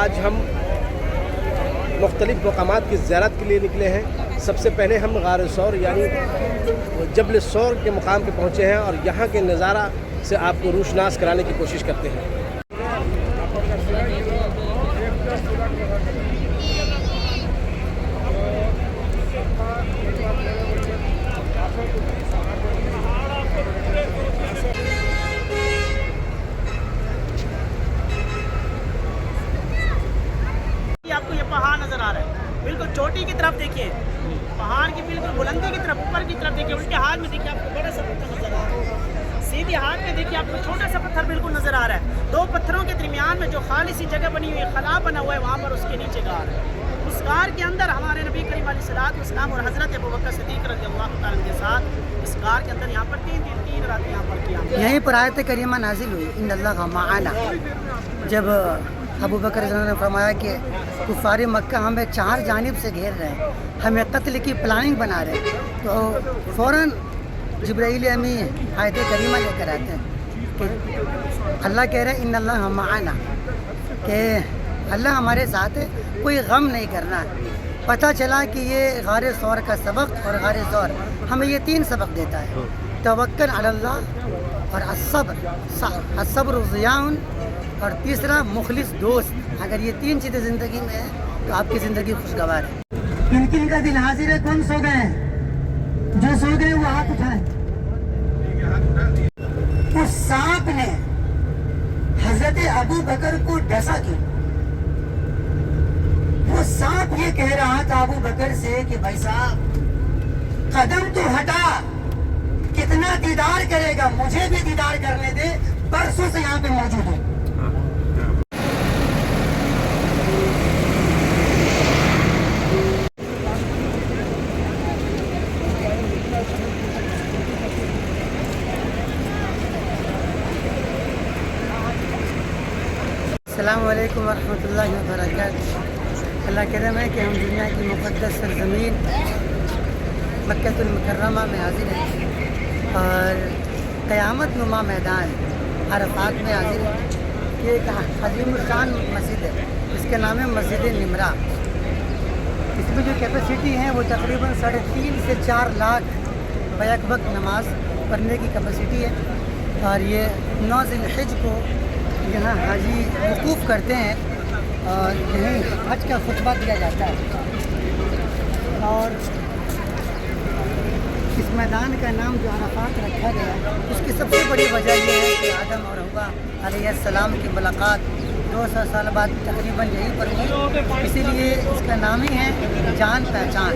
آج ہم مختلف مقامات کی زیارت کے لیے نکلے ہیں۔ سب سے پہلے ہم غار ثور یعنی جبل ثور کے مقام پہ پہنچے ہیں اور یہاں کے نظارہ سے آپ کو روشناس کرانے کی کوشش کرتے ہیں۔ آپ کو یہ پہاڑ نظر آ رہا ہے، بالکل چوٹی کی طرف دیکھیے، پہاڑ کی بالکل بلندی کی طرف، اوپر کی طرف دیکھیے، الٹے ہاتھ میں دیکھیے آپ کو بڑا سا پتھر نظر آ رہا ہے، سیدھے ہاتھ میں دیکھیے آپ کو چھوٹا سا پتھر بالکل نظر آ رہا ہے۔ دو پتھروں کے درمیان میں جو خالی سی جگہ بنی ہوئی ہے، خلا بنا ہوا ہے، وہاں پر اس کے نیچے غار ہے۔ اس غار کے اندر ہمارے نبی کریم علیہ الصلوۃ والسلام اور حضرت ابوبکر صدیق رضی اللہ تعالیٰ کے ساتھ اس غار کے اندر یہاں پر 3 دن 3 رات یہاں پر کیا۔ یہیں پر آیت کریمہ نازل ہوئی، ان اللہ معنا، جب ابوبکر رضی اللہ عنہ نے فرمایا کہ کفار مکہ ہمیں 4 جانب سے گھیر رہے ہیں، ہمیں قتل کی پلاننگ بنا رہے ہیں، تو فوراً جبرائیل امین آیت کریمہ لے کر آتے ہیں کہ اللہ کہہ رہے ہیں ان اللہ معنا، کہ اللہ ہمارے ساتھ ہے، کوئی غم نہیں کرنا۔ پتہ چلا کہ یہ غار ثور کا سبق اور غار ثور ہمیں یہ 3 سبق دیتا ہے، توکل علی اللہ اور الصبر ضیاء، اور تیسرا مخلص دوست۔ اگر یہ 3 چیزیں زندگی میں ہیں تو آپ کی زندگی خوشگوار ہے۔ کن کن کا دل حاضر ہے؟ کون سو گئے ہیں؟ جو سو گئے وہ ہاتھ اٹھائیں۔ اس سانپ نے حضرت ابو بکر کو ڈسا کیوں؟ وہ سانپ یہ کہہ رہا تھا ابو بکر سے کہ بھائی صاحب قدم تو ہٹا، کتنا دیدار کرے گا، مجھے بھی دیدار کرنے دے، برسوں سے یہاں پہ موجود ہوں۔ السلام علیکم ورحمۃ اللہ وبرکاتہ۔ اللہ کرم ہے کہ ہم دنیا کی مقدس سرزمین مکہ المکرمہ میں حاضر ہیں اور قیامت نما میدان عرفات میں حاضر ہیں۔ یہ ایک عظیم الشان مسجد ہے، اس کے نام ہے مسجد نمرہ۔ اس میں جو کیپیسٹی ہے وہ تقریباً 3.5 سے 4 لاکھ بیک وقت نماز پڑھنے کی کیپیسٹی ہے، اور یہ 9 ذی الحجہ کو یہاں حاجی وقوف کرتے ہیں اور یہیں حج کا خطبہ دیا جاتا ہے۔ اور اس میدان کا نام جو عرفات رکھا گیا، اس کی سب سے بڑی وجہ یہ ہے کہ آدم اور حوا علیہ السلام کی ملاقات 200 سال بعد تقریباً یہیں پر ہوئی، اسی لیے اس کا نام ہی ہے جان پہچان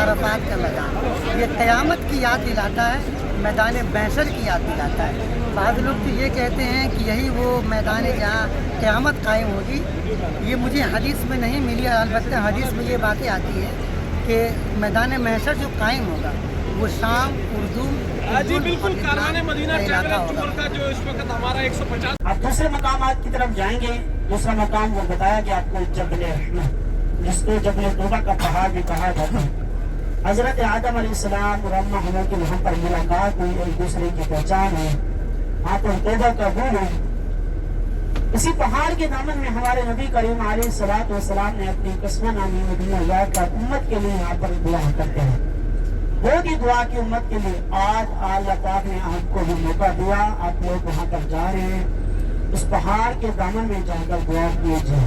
عرفات کا میدان۔ یہ قیامت کی یاد دلاتا ہے، میدان محشر کی یاد دلاتا ہے۔ بعض لوگ تو یہ کہتے ہیں کہ یہی وہ میدان ہے جہاں قیامت قائم ہوگی۔ یہ مجھے حدیث میں نہیں ملی، البتہ حدیث میں یہ باتیں آتی ہیں کہ میدان محشر جو قائم ہوگا وہ شام، اردو بالکل کاروان مدینہ کا جو اس وقت ہمارا 150۔ آپ دوسرے مقامات کی طرف جائیں گے۔ دوسرا مقام وہ بتایا گیا آپ کو جبل رحمت، جس کو جبل توبہ کا پہاڑ بھی کہا جاتا ہے۔ حضرت آدم علیہ السلام اور اماں حوا کی وہاں پر ملاقات ہوئی، ایک دوسرے کی پہچان ہوئی، وہاں پر توبہ قبول ہوئی۔ اسی پہاڑ کے دامن میں ہمارے نبی کریم علیہ الصلوۃ والسلام نے اپنی قسمہ نامی مدینہ جا کر امت کے لیے یہاں پر دعا کرتے ہیں۔ وہ بھی دعا کی امت کے لیے آج اللہ پاک نے آپ کو بھی موقع دیا، آپ لوگ وہاں پر جا رہے ہیں، اس پہاڑ کے دامن میں جا کر دعا کیجیے۔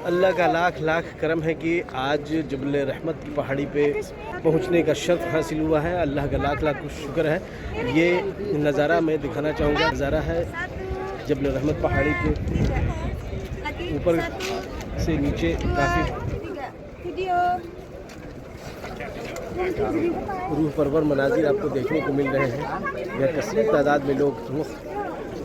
اللہ کا لاکھ لاکھ کرم ہے کہ آج جبل رحمت کی پہاڑی پہ پہنچنے کا شرف حاصل ہوا ہے۔ اللہ کا لاکھ لاکھ شکر ہے۔ یہ نظارہ میں دکھانا چاہوں گا، نظارہ ہے جبل رحمت پہاڑی کے اوپر سے نیچے کافی روح پرور مناظر آپ کو دیکھنے کو مل رہے ہیں۔ یہ کثیر تعداد میں لوگ